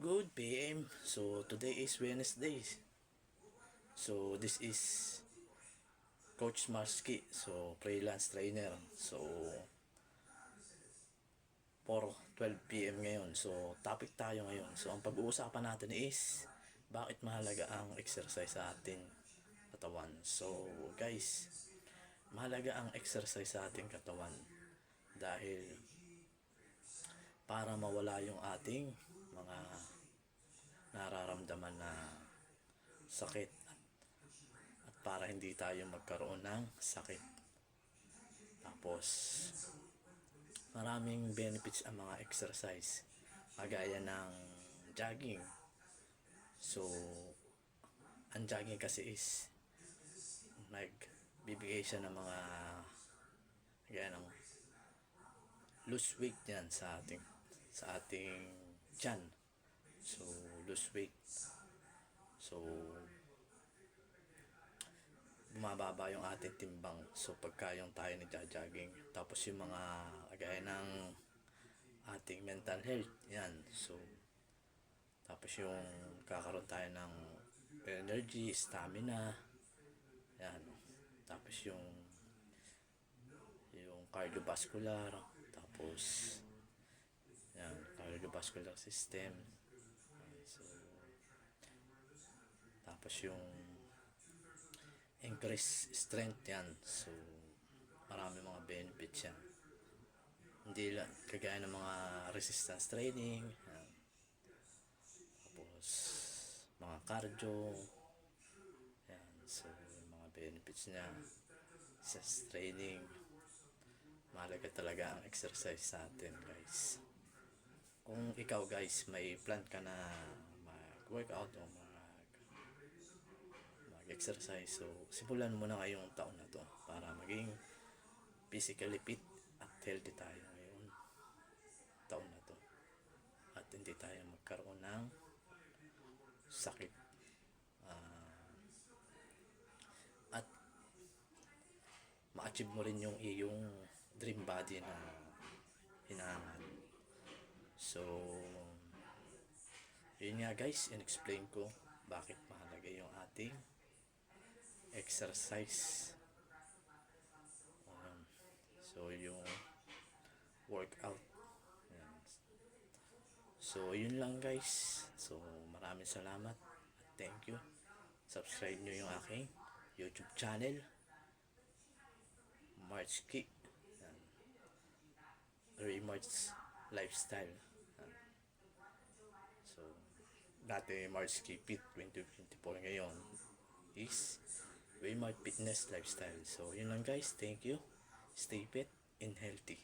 Good PM. So today is Wednesday. So this is Coach Marsky. So freelance trainer. So 4:12 PM ngayon. So topic tayo ngayon. So ang pag-uusapan natin is bakit mahalaga ang exercise sa ating katawan. So guys, mahalaga ang exercise sa ating katawan dahil para mawala yung ating mga nararamdaman na sakit at para hindi tayo magkaroon ng sakit. Tapos maraming benefits ang mga exercise kagaya ng jogging. So ang jogging kasi is nagbibigay siya ng mga kagaya ng lose weight yan sa ating tiyan. So lose weight. So bumababa yung ating timbang. So pagka yung tayo nagja-jogging, tapos yung mga kagaya ng ating mental health, yan. So tapos yung kakaroon tayo ng energy, stamina, yan. Tapos yung cardiovascular, tapos yan, cardiovascular system. So tapos yung increase strength yan. So marami mga benefits yan, hindi lang kagaya ng mga resistance training yan. Tapos mga cardio yan. So yung mga benefits niya sa training, mahalaga talaga ang exercise sa atin guys. Kung ikaw guys may plan ka na mag-workout o mag-exercise, so simulan mo na ngayong taon na to para maging physically fit at healthy tayo ngayon taon na to at hindi tayo magkaroon ng sakit, at ma-achieve mo rin yung iyong dream body na hinahangat. So yun nga guys, in-explain ko bakit mahalaga yung ating exercise. So yung workout. Yan. So yun lang guys. So maraming salamat at thank you. Subscribe nyo yung aking YouTube channel, Marchki. March Lifestyle. So dati Marchki Fit 2024, ngayon is Waymart Fitness Lifestyle. So yun lang guys, thank you. Stay fit and healthy.